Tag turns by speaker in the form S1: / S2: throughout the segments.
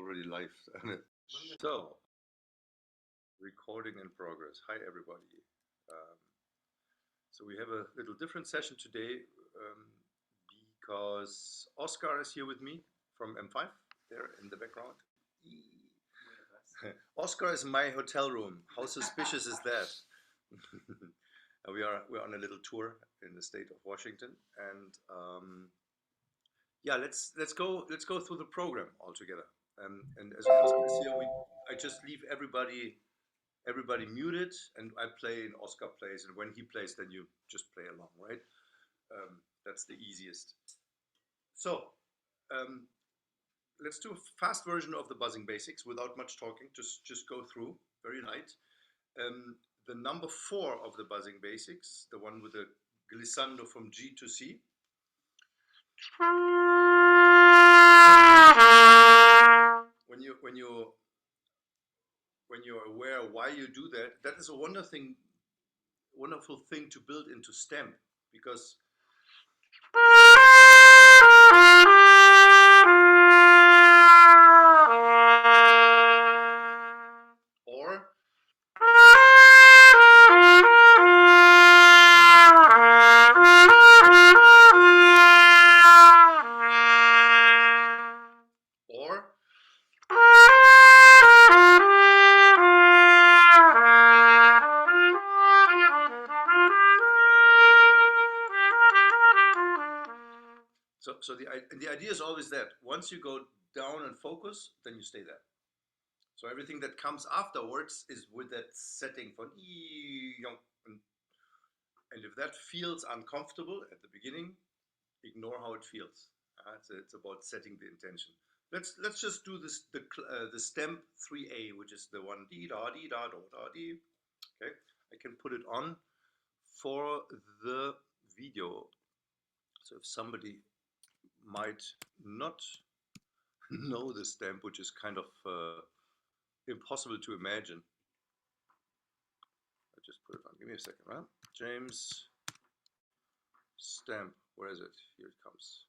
S1: already live. So, recording in progress. Hi, everybody. Um, so we have a little different session today because Oscar is here with me from M5 there in the background. Oscar is in my hotel room. How suspicious is that? We're on a little tour in the state of Washington, and yeah, let's go through the program all together. And as Oscar is here, I just leave everybody muted, and I play and Oscar plays, and when he plays, then you just play along, right? That's the easiest. So let's do a fast version of the buzzing basics without much talking. Just go through very light. The number 4 of the buzzing basics, the one with the glissando from G to C. When you're aware why you do that, that is a wonderful thing to build into stamp, because or so the idea is always that once you go down and focus, then you stay there. So everything that comes afterwards is with that setting for and if that feels uncomfortable at the beginning, ignore how it feels. It's about setting the intention. Let's just do this the stamp 3A, which is the one dee da dee da do da dee. Okay, I can put it on for the video. So if somebody might not know the stamp, which is kind of impossible to imagine. I just put it on. Give me a second, right? James stamp. Where is it? Here it comes.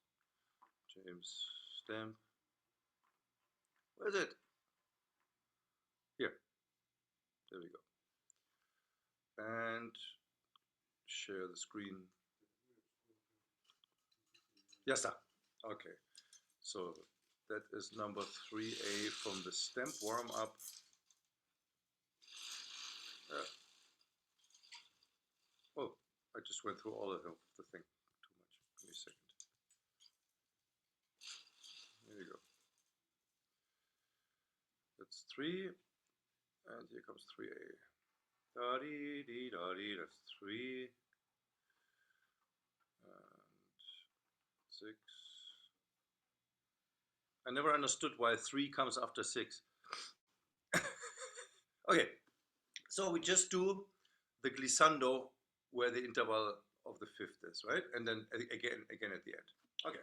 S1: James stamp. Where is it? Here. There we go. And share the screen. Yes, sir. Okay. So that is number 3A from the stamp warm up. Oh, I just went through all of the thing. Too much. Give me a second. There you go. That's 3, and here comes 3A. Da dee dee da dee. That's 3 and 6. I never understood why 3 comes after 6. Okay, so we just do the glissando where the interval of the 5th is, right? And then again at the end. Okay.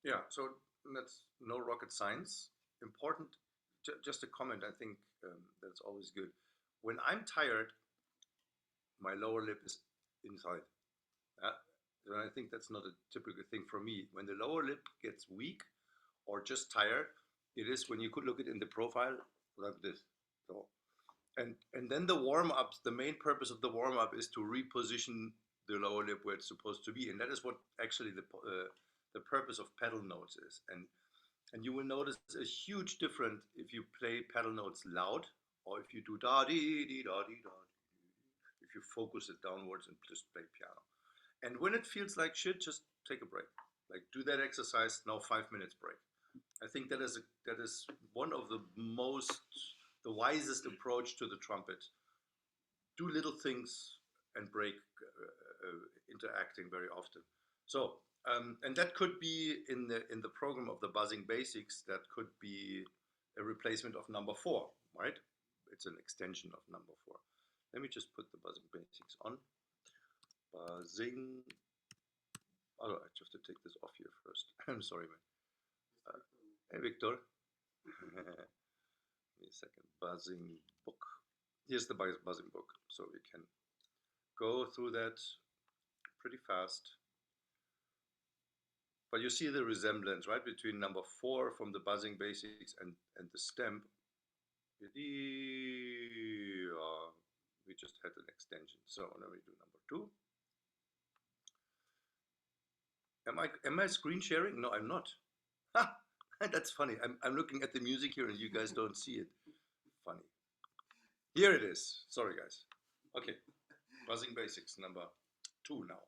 S1: Yeah, so that's no rocket science. Important, just a comment, I think that's always good. When I'm tired, my lower lip is inside. Yeah? So I think that's not a typical thing for me. When the lower lip gets weak or just tired, it is when you could look at it in the profile like this. So, and then the warm ups. The main purpose of the warm up is to reposition the lower lip where it's supposed to be, and that is what actually the purpose of pedal notes is. And you will notice a huge difference if you play pedal notes loud or if you do da dee dee da dee da. If you focus it downwards and just play piano. And when it feels like shit, just take a break. Like do that exercise now. 5 minutes break. I think that is one of the wisest approach to the trumpet. Do little things and break interacting very often. So and that could be in the program of the buzzing basics. That could be a replacement of number 4, right? It's an extension of number 4. Let me just put the buzzing basics on. Buzzing. Oh, I have to take this off here first. I'm sorry, man. Hey, Victor. Give me a second. Buzzing book. Here's the buzzing book, so we can go through that pretty fast. But you see the resemblance, right, between number 4 from the buzzing basics and the stem. We just had an extension. So let me do number 2. Am I screen sharing? No, I'm not. Ha! That's funny. I'm looking at the music here and you guys don't see it. Funny. Here it is. Sorry, guys. Okay. Buzzing basics number 2 now.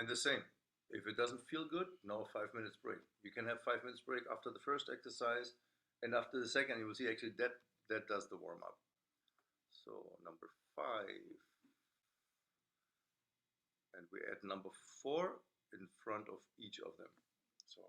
S1: And the same. If it doesn't feel good, now 5 minutes break. You can have 5 minutes break after the first exercise, and after the second, you will see actually that does the warm up. So number 5, and we add number 4 in front of each of them. So.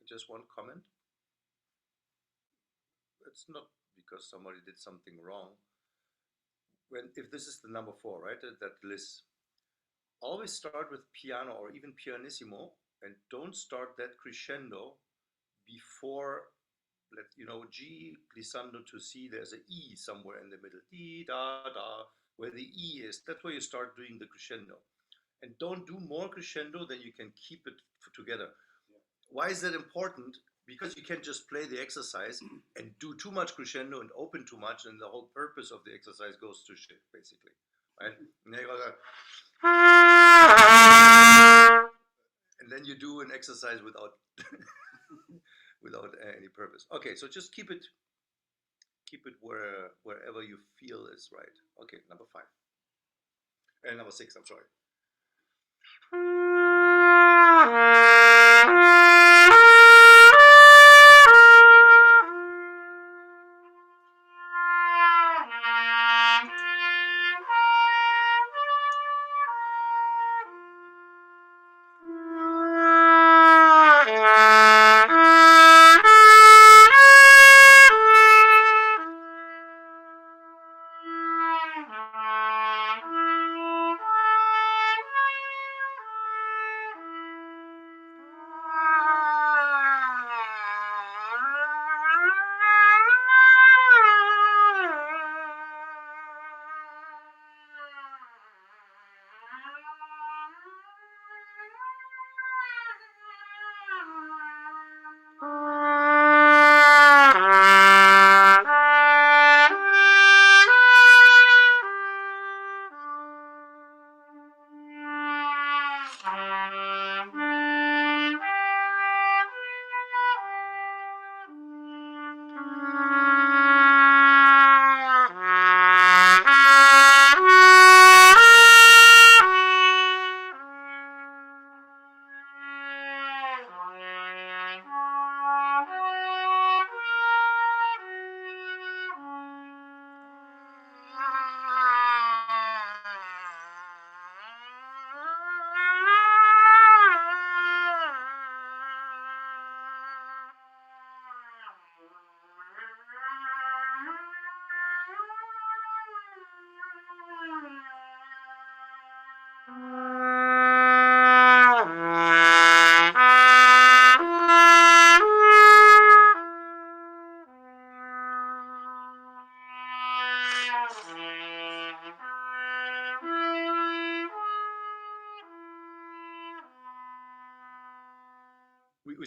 S1: Just one comment. It's not because somebody did something wrong. If this is the number 4, right, that list, always start with piano or even pianissimo, and don't start that crescendo before, G glissando to C. There's an E somewhere in the middle, D da da, where the E is. That's where you start doing the crescendo, and don't do more crescendo than you can keep it together. Why is that important? Because you can't just play the exercise and do too much crescendo and open too much, and the whole purpose of the exercise goes to shit, basically, right? And then you do an exercise without without any purpose. Okay, so just keep it wherever you feel is right. Okay, number 5 and number 6. I'm sorry.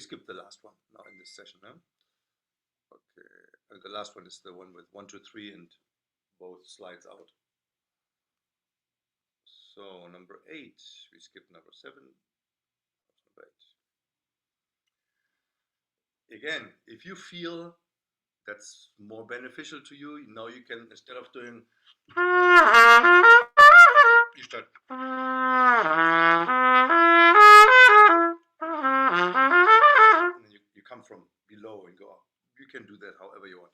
S1: skip the last one now in this session. Huh? Okay, the last one is the one with 1, 2, 3 and both slides out. So number 8, we skip number 7. Number 8. Again, if you feel that's more beneficial to you, now you can, instead of doing, you start. And then you come from below and go up. You can do that however you want.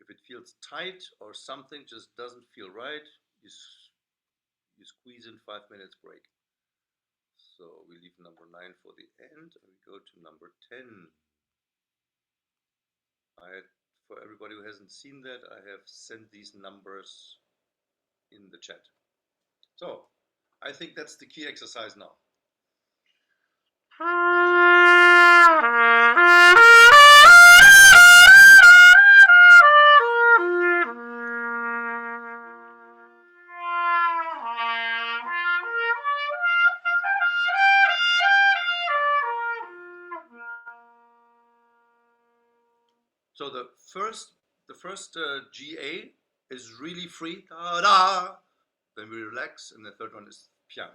S1: If it feels tight or something just doesn't feel right, you squeeze in 5 minutes break. So we leave number 9 for the end and we go to number 10. For everybody who hasn't seen that, I have sent these numbers in the chat. So I think that's the key exercise now. So the first GA is really free, da da. Then we relax, and the third one is piano.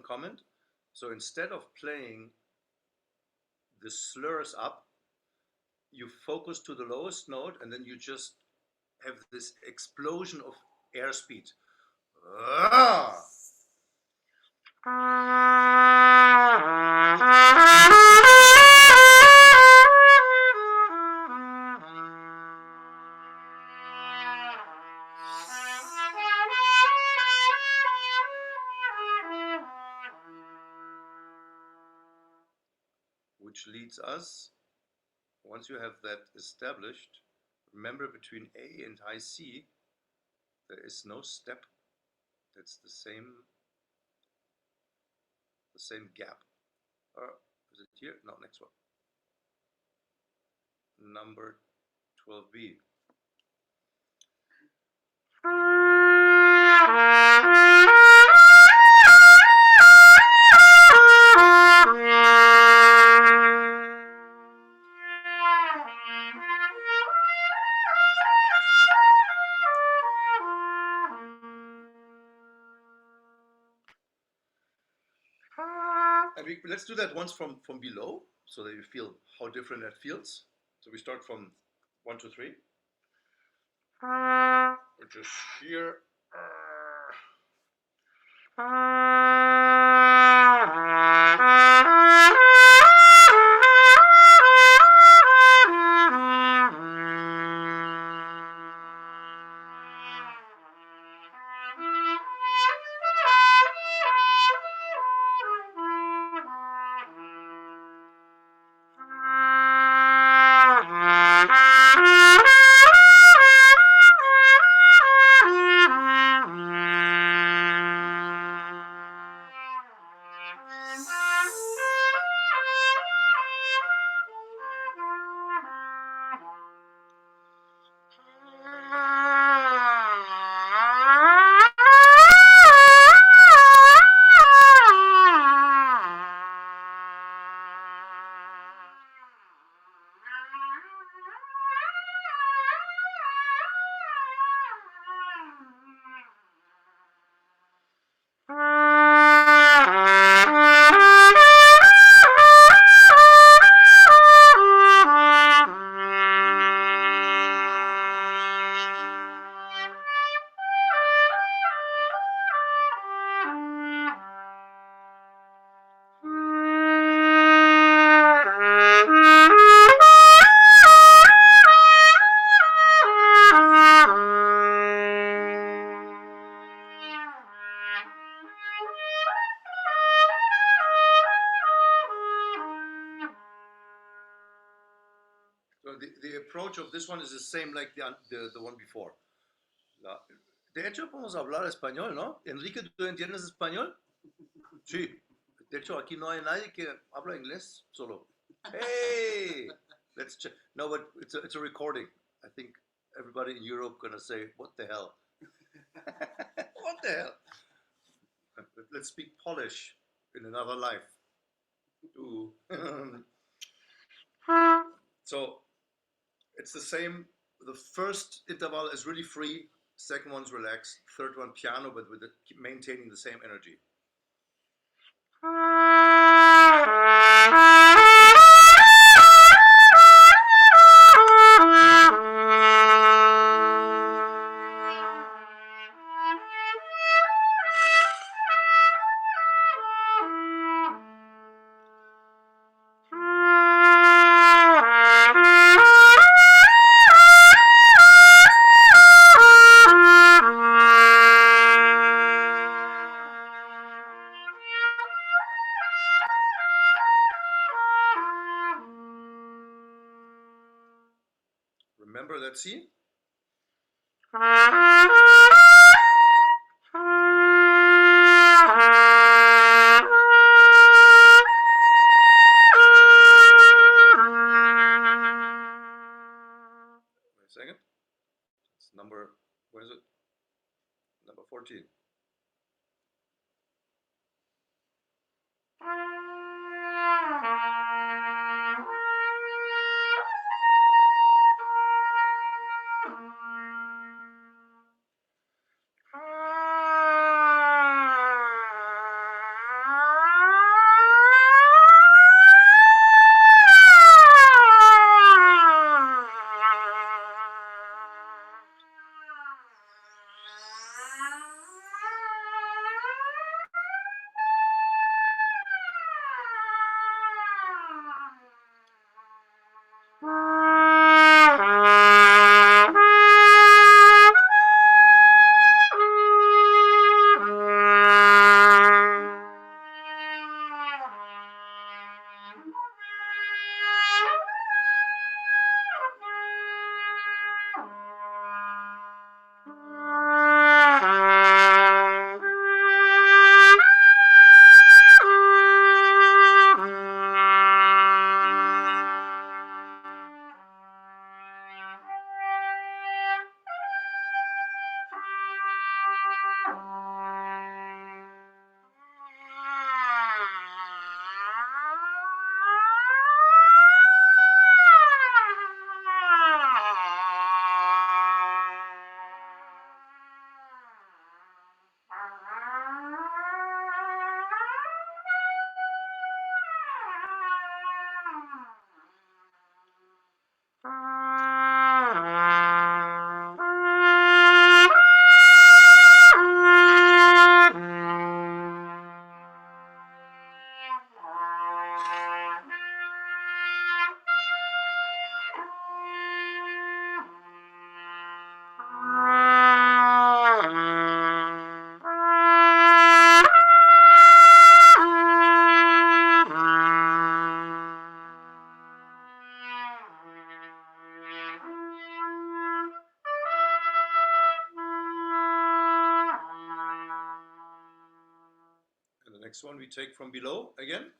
S1: one comment. So instead of playing the slurs up, you focus to the lowest note, and then you just have this explosion of airspeed. Ah! Which leads us, once you have that established, remember between A and high C, there is no step. That's the same gap. Or is it here? No, next one. Number 12B. And let's do that once from below, so that you feel how different that feels. So we start from 1, 2, 3, which is here. So the approach of this one is the same like the one before. De hecho, podemos hablar español, ¿no? Enrique, ¿tú entiendes español? Sí. De hecho, aquí no hay nadie que habla inglés solo. Hey! Let's check. No, but it's a recording. I think everybody in Europe gonna say, what the hell? What the hell? Let's speak Polish in another life. Ooh. So it's the same. The first interval is really free. Second one's relaxed. Third one piano, but with maintaining the same energy. Remember that C? Wait a second. It's number, what is it? Number 14. Next one we take from below again.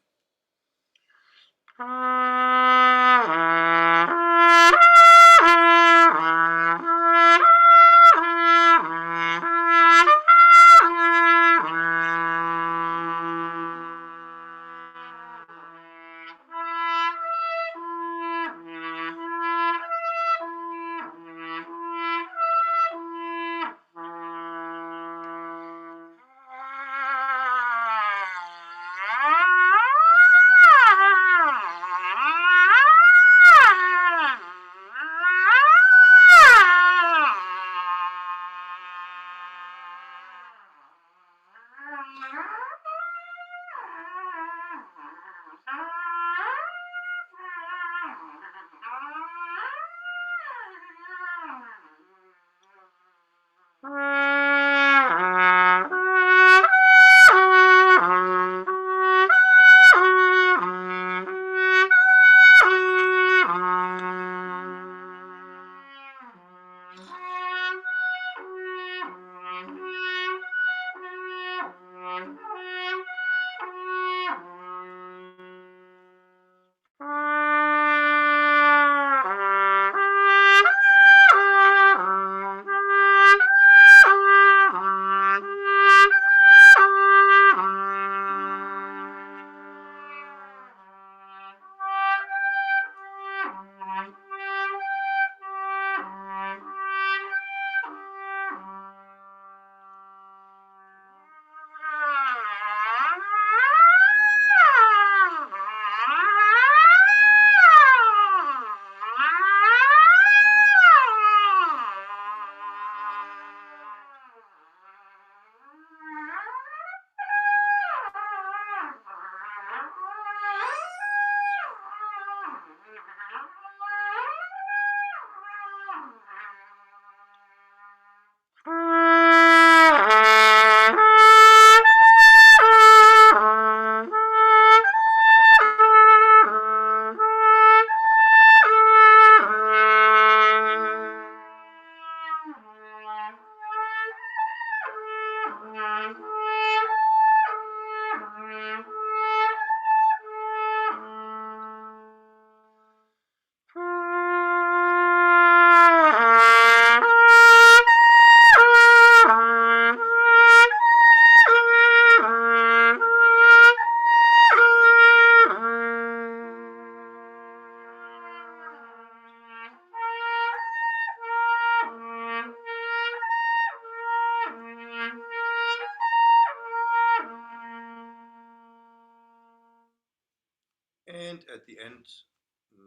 S1: And at the end,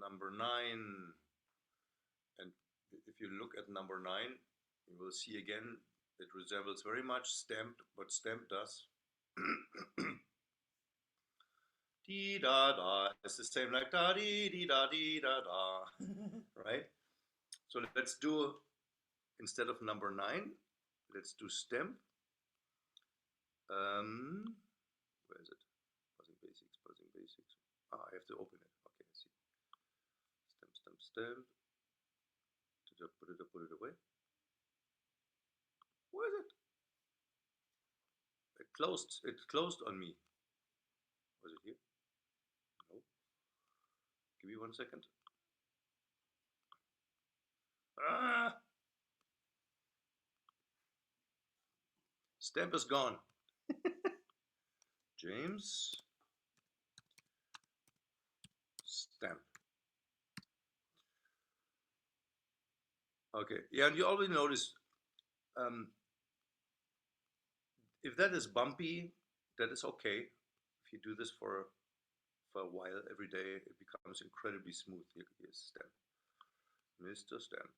S1: number 9. And if you look at number 9, you will see again it resembles very much stamped, what stamp does. Dee da da. It's the same like da dee dee da dee da da. Right? So let's do, instead of number 9, let's do stamp. Where is it? Buzzing basics, buzzing basics. I have to open it. Okay, I see. Stamp, stamp, stamp. Put it away. Where is it? It closed on me. Was it here? No. Give me 1 second. Ah! Stamp is gone. James. Stamp. Okay, yeah, and you always notice if that is bumpy, that is okay. If you do this for a while, every day, it becomes incredibly smooth. Here's Stamp. Mr. Stamp.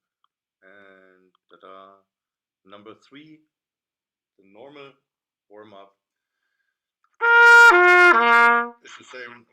S1: And ta-da. Number 3, the normal warm-up is the same.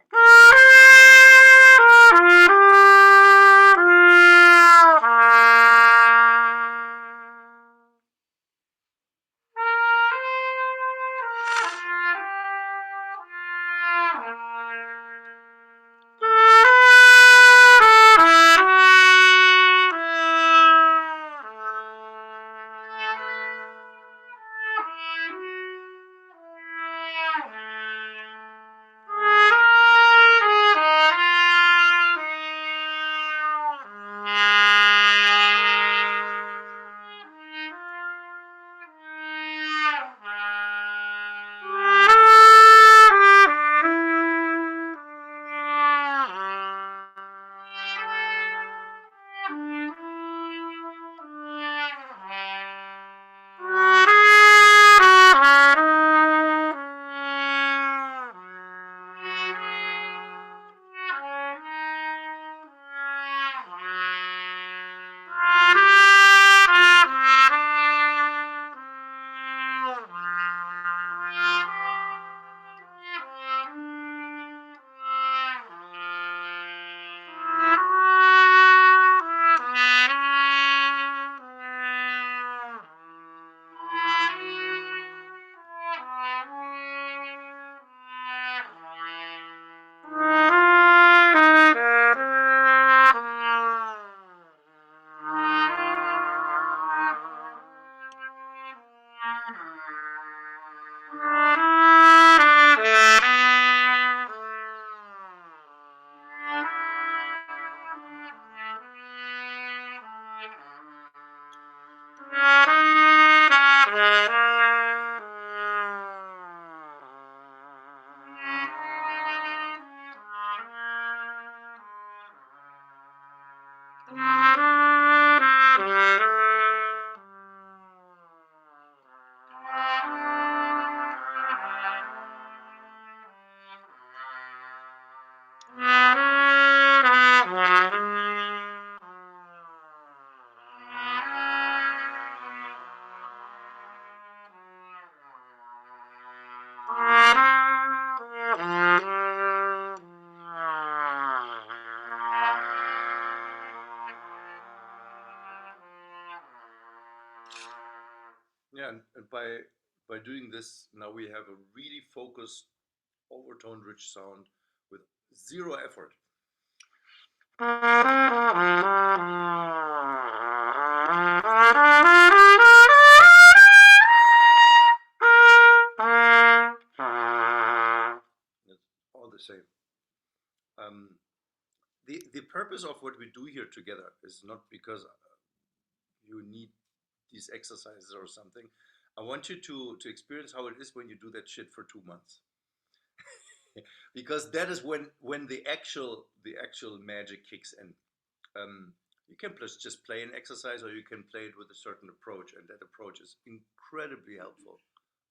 S1: And by doing this, now we have a really focused, overtone rich sound with zero effort. It's all the same. The purpose of what we do here together is not because you need these exercises or something. I want you to experience how it is when you do that shit for 2 months. Because that is when the actual magic kicks in. You can just play an exercise, or you can play it with a certain approach, and that approach is incredibly helpful.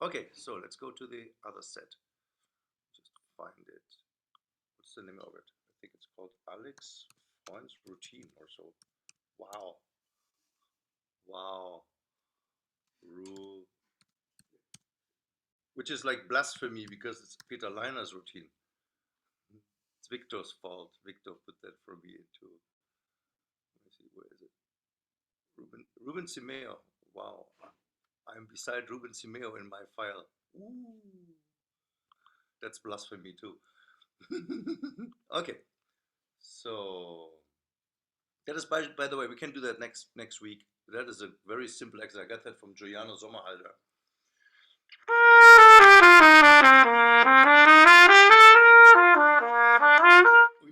S1: Okay, so let's go to the other set. Just find it. What's the name of it? I think it's called Alex Freund's Routine or so. Wow. Wow. Rule. Which is like blasphemy because it's Peter Leiner's routine. It's Victor's fault. Victor put that for me into. Let me see, where is it? Ruben Simeo. Wow. I'm beside Ruben Simeo in my file. Ooh. That's blasphemy too. Okay. So that is by the way, we can do that next week. That is a very simple exercise. I got that from Giuliano Sommerhalder.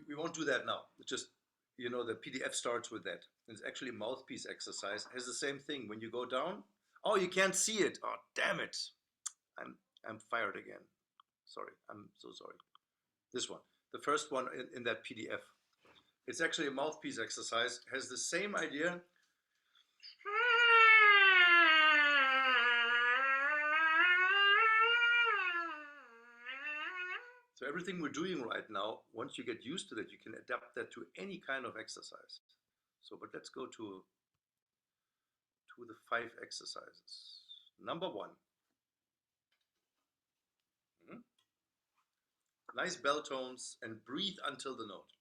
S1: We won't do that now. It's just, the PDF starts with that. It's actually a mouthpiece exercise. It has the same thing. When you go down, oh, you can't see it. Oh, damn it. I'm fired again. Sorry. I'm so sorry. This one. The first one in that PDF. It's actually a mouthpiece exercise. Has the same idea. So everything we're doing right now, once you get used to that, you can adapt that to any kind of exercise. So, but let's go to the 5 exercises. Number 1. Nice bell tones and breathe until the note.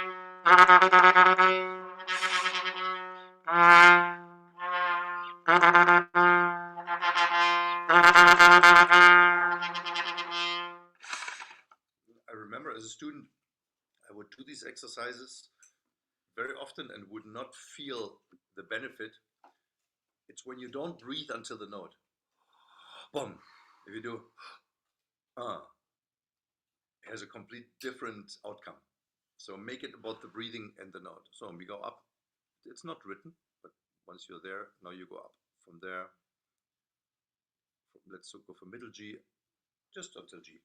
S1: I remember as a student, I would do these exercises very often and would not feel the benefit. It's when you don't breathe until the note. Boom. If you do, it has a complete different outcome. So make it about the breathing and the note. So we go up. It's not written, but once you're there, now you go up. From there, let's go for middle G, just until G.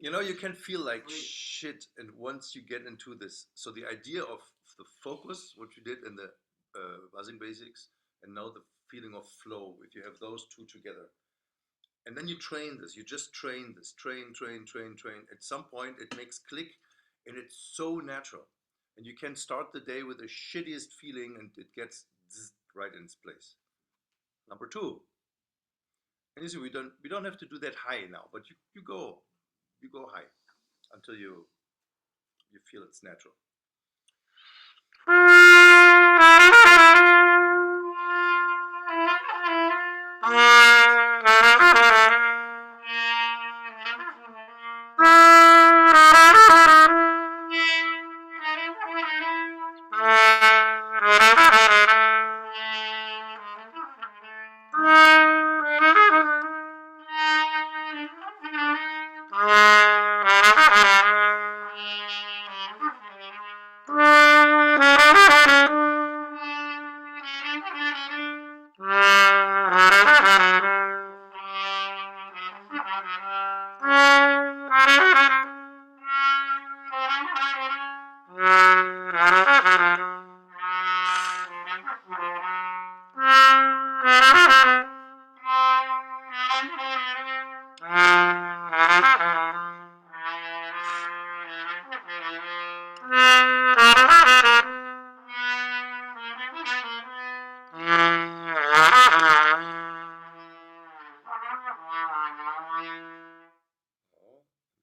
S1: You can feel like shit, and once you get into this, so the idea of the focus, what you did in the buzzing basics, and now the feeling of flow, if you have those two together, and then you train this, you just train this, train. At some point, it makes click, and it's so natural, and you can start the day with the shittiest feeling, and it gets right in its place. Number two, and you see, we don't have to do that high now, but you go high until you feel it's natural.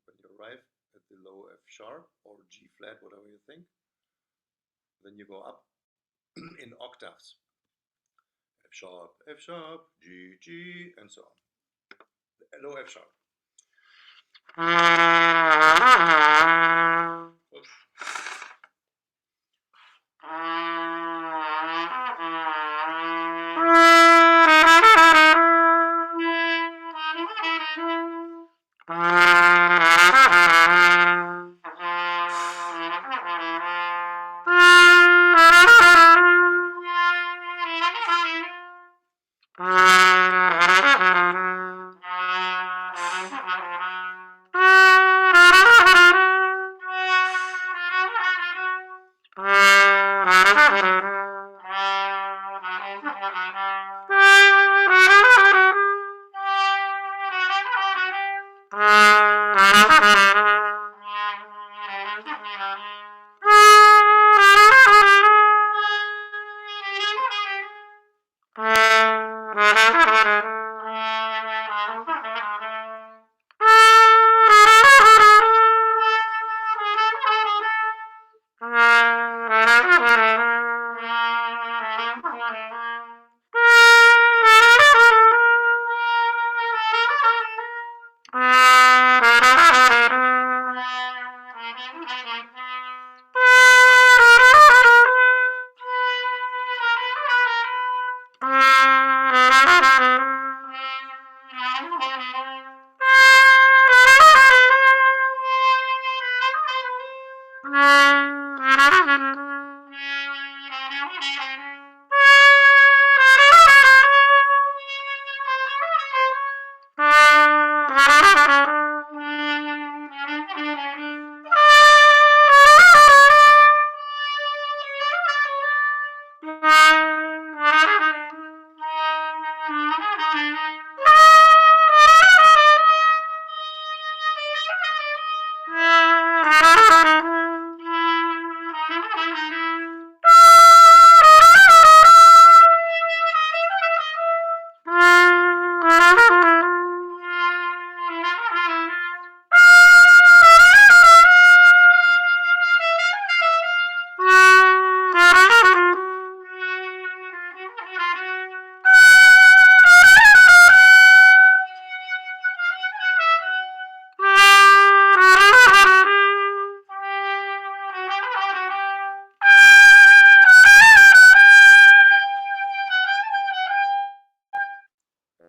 S1: When you arrive at the low F sharp or G flat, whatever you think, then you go up in octaves. F sharp, G, G, and so on. Low F sharp. Oops.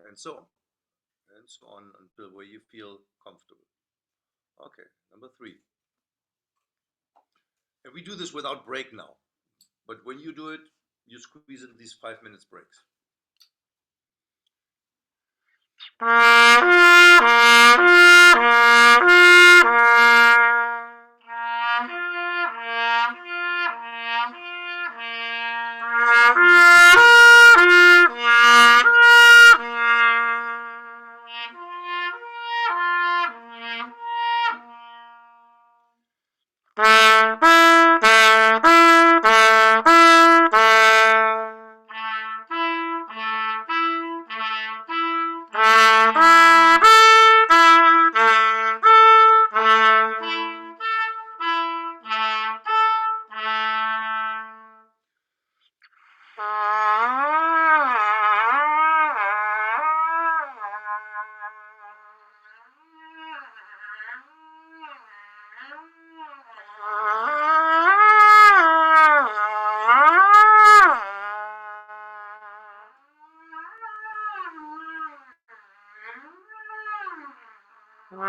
S1: And so on, and so on until where you feel comfortable. Okay, number three. And we do this without break now, but when you do it, you squeeze in these 5 minutes breaks. You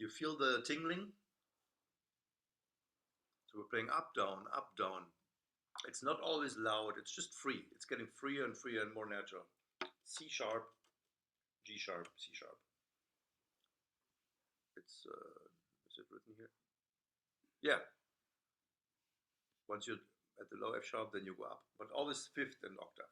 S1: feel the tingling? So we're playing up, down, up, down. It's not always loud, it's just free. It's getting freer and freer and more natural. C sharp, G sharp, C sharp. It's, is it written here? Yeah. Once you're at the low F sharp, then you go up, but always fifth and octave.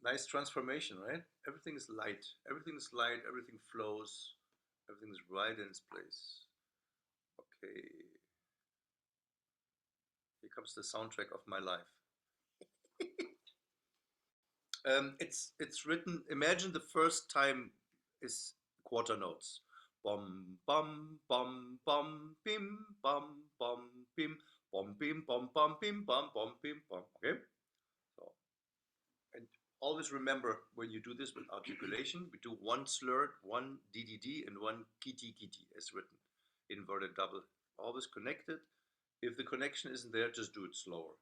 S1: Nice transformation, right? Everything is light. Everything is light. Everything flows. Everything is right in its place. Okay. Here comes the soundtrack of my life. It's written. Imagine the first time is quarter notes. Bum bum bum bum bim bum bum bim bim bum bim bum bim bum. Okay, so and always remember when you do this with articulation, we do one slurred, one DDD, and one kitty kitty as written, inverted double. Always connected. If the connection isn't there, just do it slower.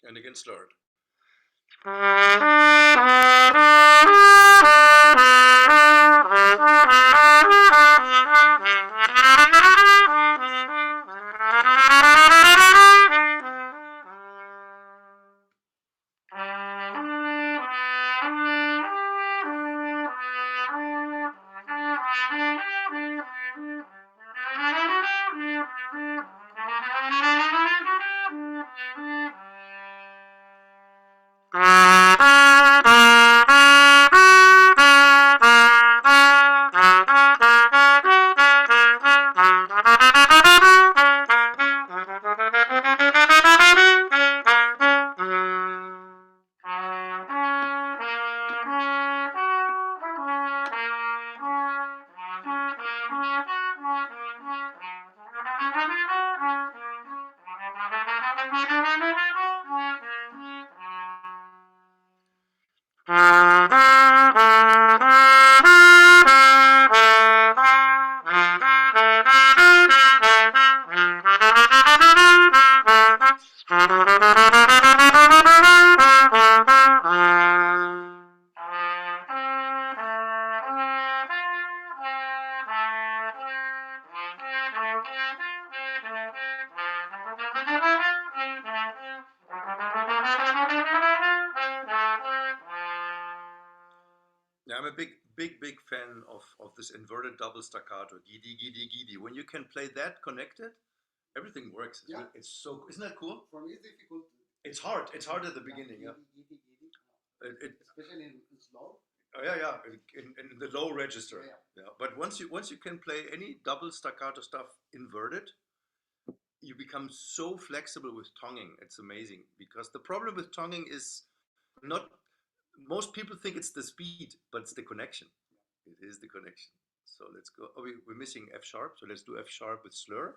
S1: And again slurred. Yeah, I'm a big fan of this inverted double staccato, gidi, gidi, gidi. When you can play that connected, everything works.
S2: Yeah.
S1: It's so, isn't that cool?
S2: For me, it's difficult.
S1: It's hard. It's hard at the beginning. Yeah.
S2: Especially in slow.
S1: Oh, yeah. In the low register.
S2: Yeah.
S1: But once you can play any double staccato stuff inverted, you become so flexible with tonguing. It's amazing, because the problem with tonguing is not, most people think it's the speed, but it's the connection. It is the connection. So let's go. Oh, we're missing F sharp, so let's do F sharp with slur.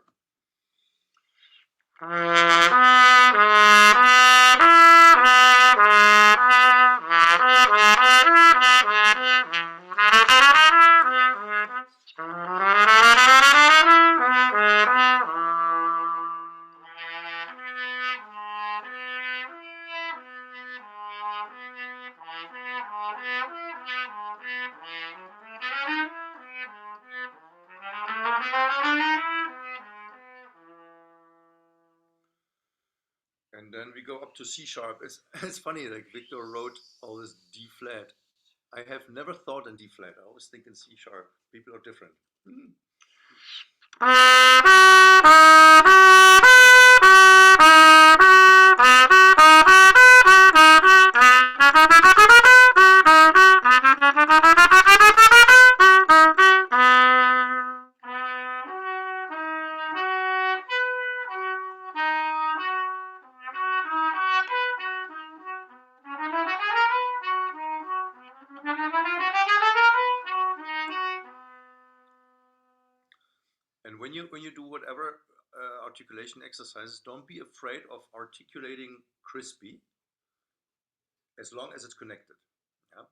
S1: And then we go up to C sharp. It's funny, like Victor wrote all this D flat. I have never thought in D flat. I always think in C sharp. People are different. And when you do whatever articulation exercises, don't be afraid of articulating crispy, as long as it's connected. Yeah.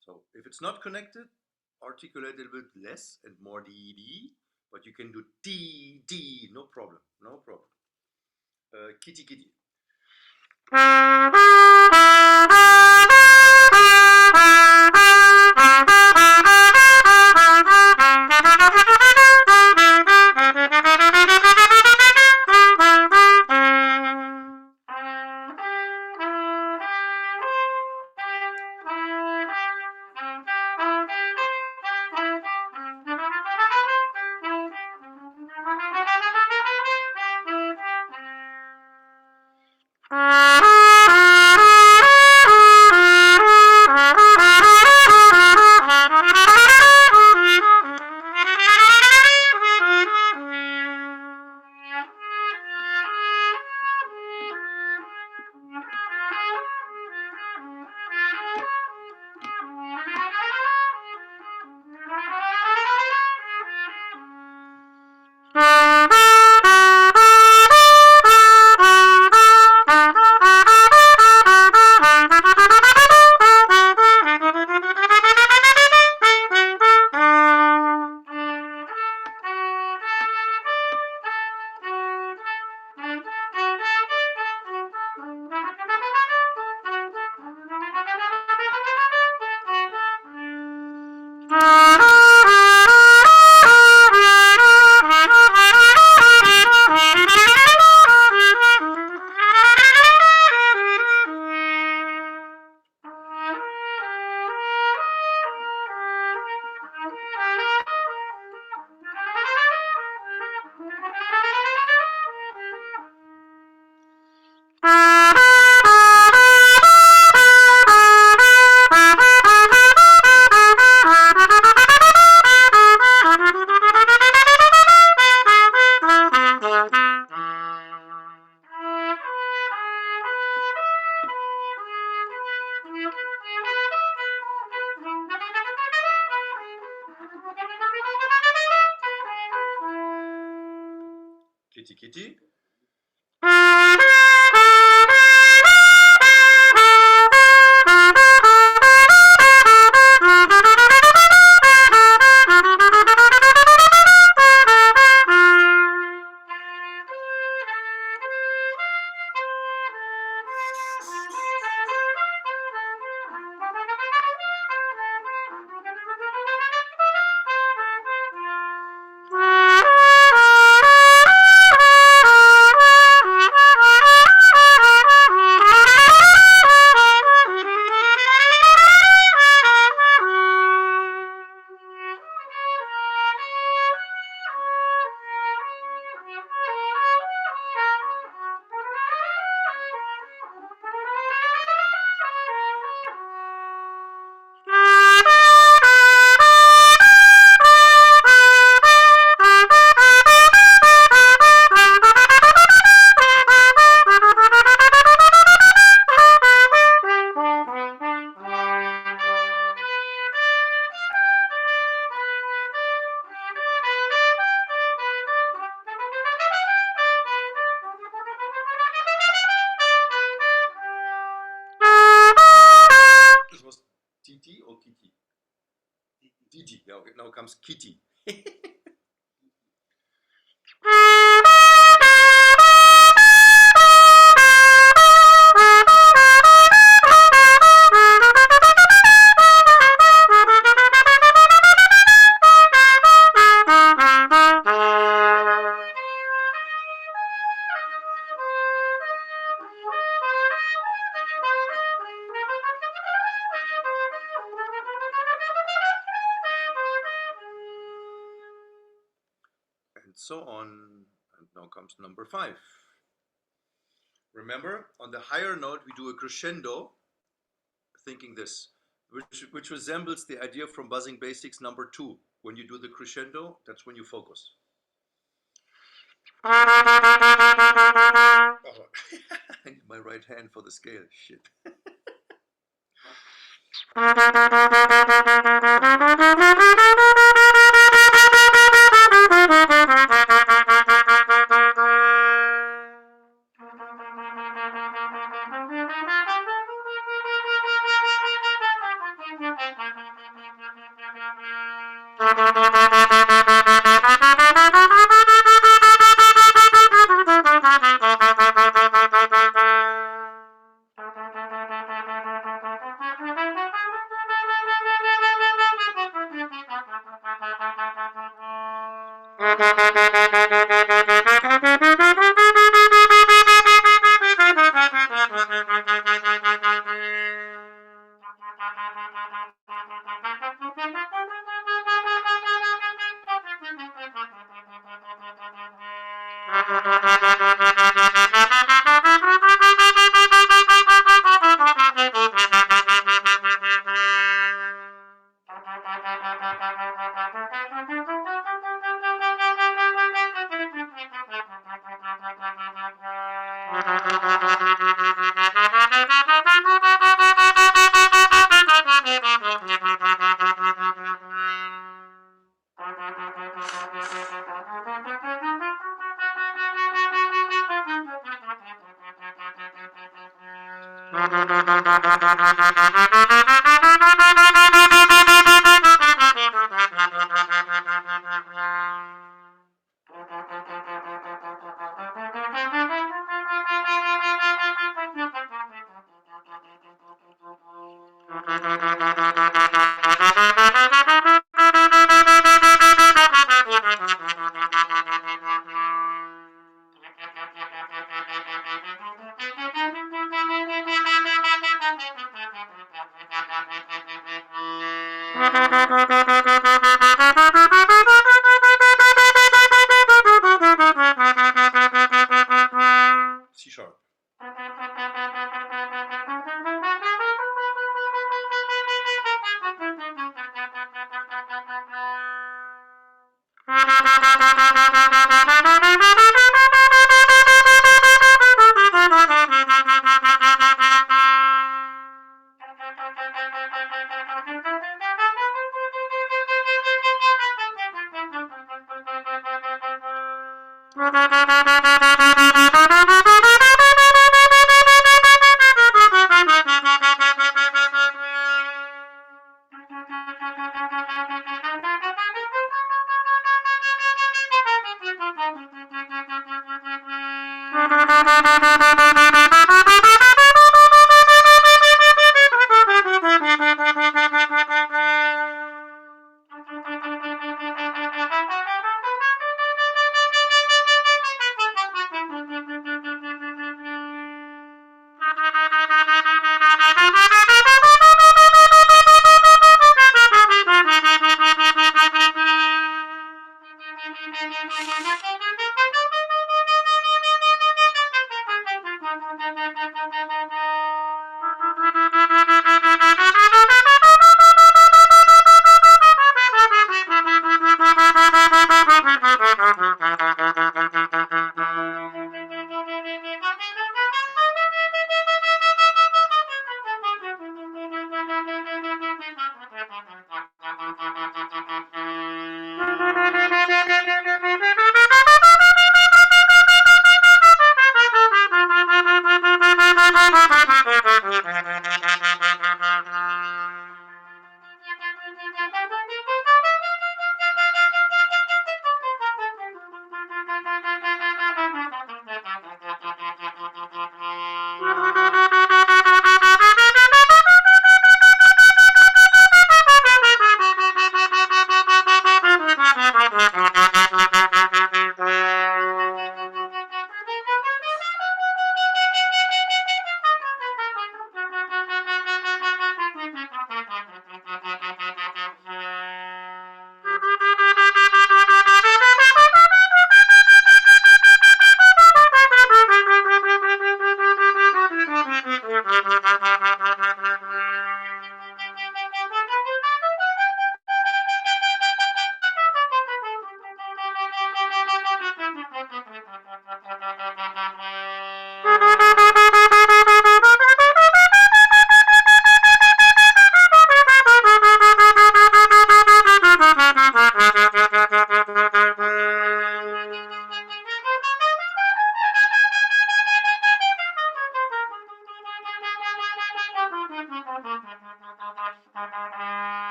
S1: So if it's not connected, articulate a little bit less and more d, but you can do d, no problem, no problem. Kitty kitty. Kitty kitty. This was TT or Kitty? TT. Yeah, okay. Now comes Kitty. And so on. And now comes number 5. Remember, on the higher note, we do a crescendo, thinking this, which resembles the idea from Buzzing Basics number 2. When you do the crescendo, that's when you focus. Oh, I need my right hand for the scale. Shit. C sharp.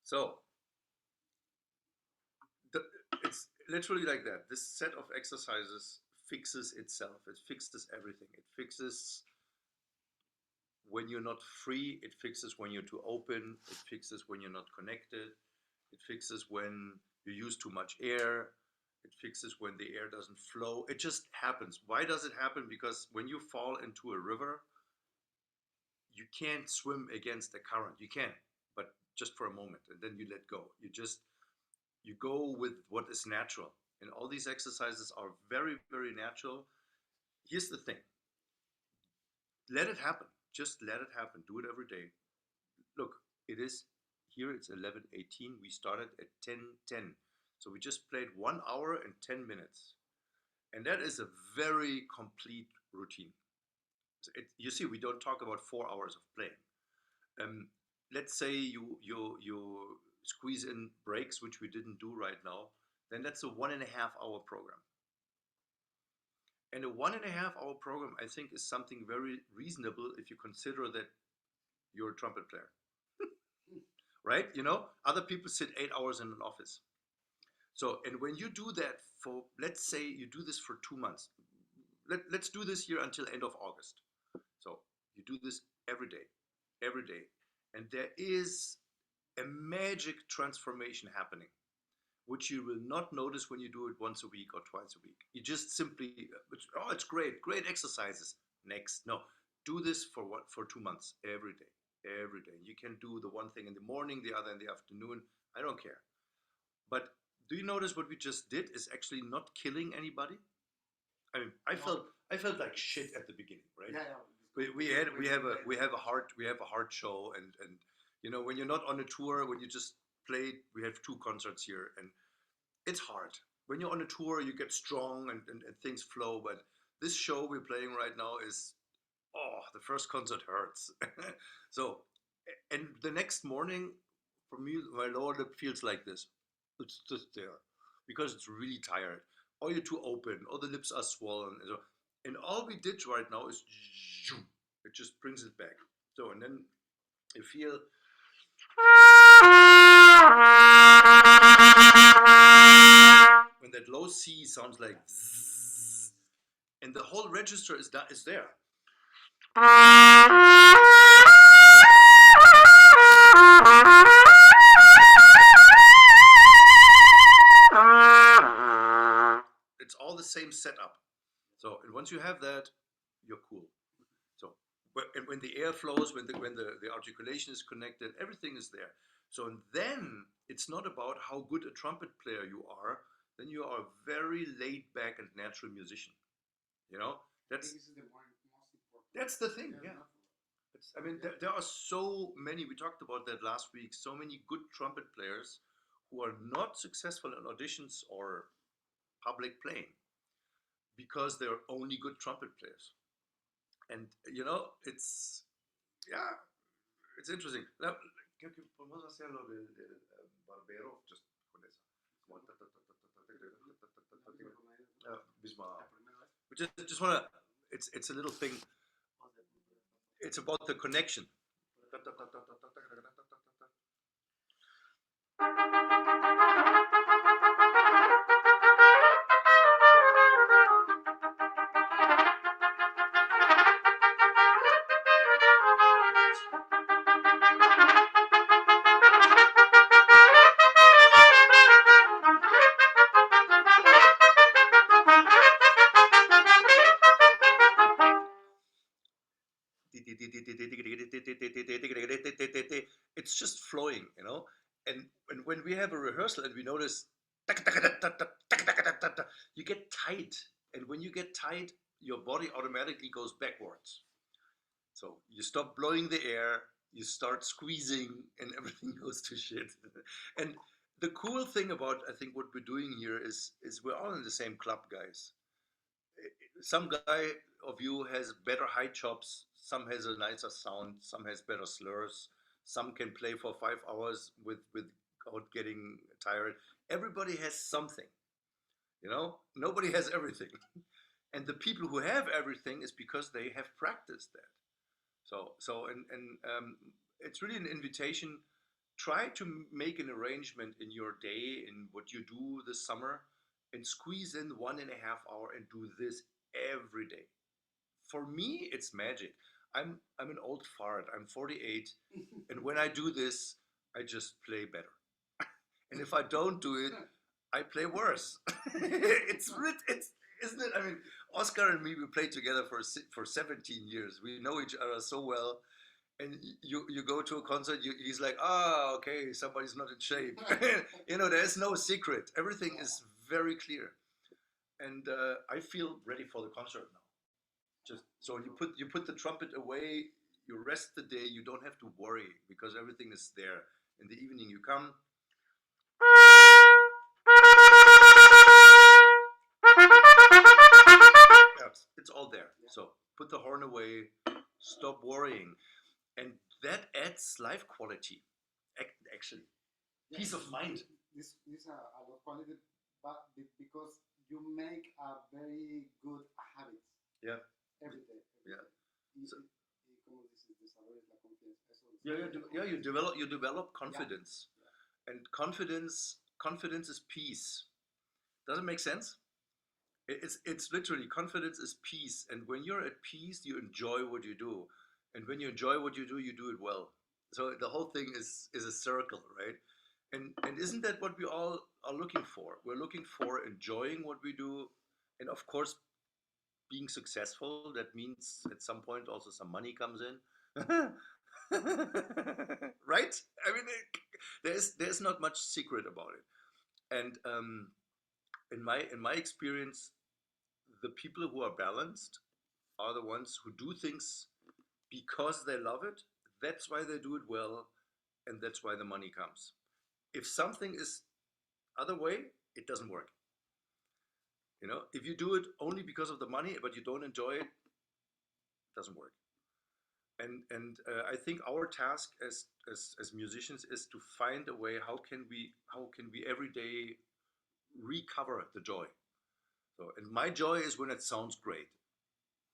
S1: So the, it's literally like that. This set of exercises fixes itself. It fixes everything. It fixes when you're not free. It fixes when you're too open. It fixes when you're not connected. It fixes when you use too much air. It fixes when the air doesn't flow. It just happens. Why does it happen? Because when you fall into a river, you can't swim against the current. You can, but just for a moment, and then you let go. You go with what is natural. And all these exercises are very, very natural. Here's the thing: let it happen. Just let it happen. Do it every day. Look, it is here. It's 11:18. We started at 10:10, so we just played 1 hour and 10 minutes, and that is a very complete routine. You see, we don't talk about 4 hours of playing. Um, let's say you squeeze in breaks, which we didn't do right now. Then that's a 1.5 hour program. And a 1.5 hour program, I think, is something very reasonable if you consider that you're a trumpet player, right? You know, other people sit 8 hours in an office. So, and when you do that for, let's say you do this for 2 months, let's do this here until end of August. So you do this every day. And there is a magic transformation happening, which you will not notice when you do it once a week or twice a week. You just simply, oh, it's great exercises. Next, no, do this for what? For 2 months, every day. You can do the one thing in the morning, the other in the afternoon. I don't care. But do you notice what we just did is actually not killing anybody? I mean, I felt like shit at the beginning, right?
S2: Yeah, yeah.
S1: We have a hard show, and you know, when you're not on a tour, when you just played, we have 2 concerts here, and it's hard. When you're on a tour, you get strong, and things flow. But this show we're playing right now is, oh, the first concert hurts. So, and the next morning, for me, my lower lip feels like this. It's just there because it's really tired. Or you're too open, or the lips are swollen. And all we did right now is it just brings it back. So, and then you feel when that low C sounds like zzz, and the whole register is there. It's all the same setup. So, and once you have that, you're cool. So, and when the air flows, when the articulation is connected, everything is there. So, and then it's not about how good a trumpet player you are. Then you are a very laid back and natural musician. You know, that's
S2: This is the most important.
S1: that's the thing. Yeah. I mean, there are so many, we talked about that last week, so many good trumpet players who are not successful in auditions or public playing because they're only good trumpet players. And, you know, yeah, it's interesting. Now, podemos hacer lo del barbero, just con esa. We just want to, it's a little thing, it's about the connection. It's just flowing, you know. And when we have a rehearsal and we notice you get tight, and when you get tight, your body automatically goes backwards. So you stop blowing the air, you start squeezing, and everything goes to shit. And the cool thing about, I think, what we're doing here is we're all in the same club, guys. Some guy of you has better high chops, some has a nicer sound, some has better slurs, some can play for 5 hours without getting tired. Everybody has something, you know. Nobody has everything. And the people who have everything is because they have practiced that. So it's really an invitation try to make an arrangement in your day, in what you do this summer, and squeeze in 1.5 hour and do this every day. For me, it's magic. I'm an old fart. I'm 48, and when I do this, I just play better. And if I don't do it, I play worse. It's isn't it? I mean, Oscar and me, we played together for 17 years. We know each other so well. And you go to a concert, he's like, ah, okay, somebody's not in shape. There's no secret. Everything is very clear, and I feel ready for the concert now. Just so you put the trumpet away, you rest the day. You don't have to worry because everything is there. In the evening, you come. Yeah, it's all there. So put the horn away, stop worrying, and that adds life quality. Actually, peace of mind.
S2: This a lot quality, but because you make a very good habit.
S1: Yeah.
S2: Every day.
S1: Yeah. So,
S2: ¿Cómo dices? Desarrollas la confianza.
S1: you develop confidence, and confidence is peace. Does it make sense? It's literally confidence is peace, and when you're at peace, you enjoy what you do, and when you enjoy what you do it well. So the whole thing is a circle, right? And isn't that what we all are looking for? We're looking for enjoying what we do, and of course being successful. That means at some point also some money comes in. Right? I mean, there's not much secret about it. And in my experience, the people who are balanced are the ones who do things because they love it. That's why they do it well, and that's why the money comes. If something is other way, it doesn't work. If you do it only because of the money, but you don't enjoy it, it doesn't work. And I think our task as musicians is to find a way how can we every day recover the joy. So, and my joy is when it sounds great.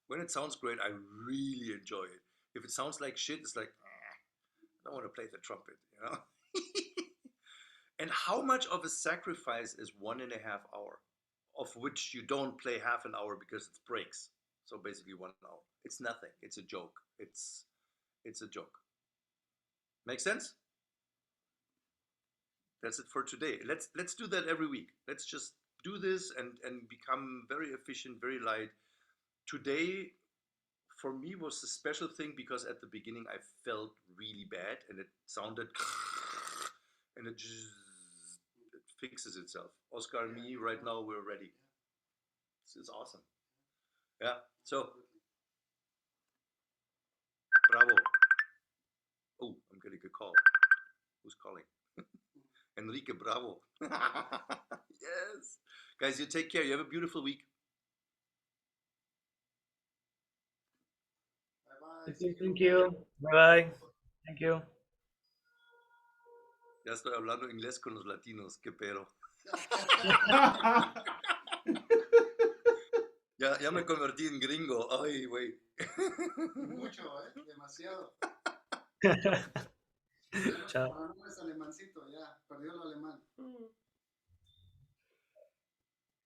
S1: When it sounds great, I really enjoy it. If it sounds like shit, it's like, I don't want to play the trumpet. And how much of a sacrifice is 1.5 hour, of which you don't play half an hour because it breaks? So basically 1 hour. It's nothing. It's a joke. It's a joke. Make sense? That's it for today. Let's do that every week. Let's just do this and become very efficient, very light. Today, for me, was a special thing because at the beginning I felt really bad and it sounded and it fixes itself. Oscar and me right now, we're ready. It's awesome. Yeah. So, bravo. Oh, I'm getting a call. Who's calling? Enrique, bravo. Yes. Guys, you take care. You have a beautiful week.
S2: Bye-bye.
S3: Thank you. Bye. Thank you.
S1: Ya estoy hablando inglés con los latinos, qué pero. Ya me convertí en gringo. Ay, güey.
S2: Mucho, demasiado.
S3: Chao.
S2: Ahora no es alemancito, ya, perdió el alemán.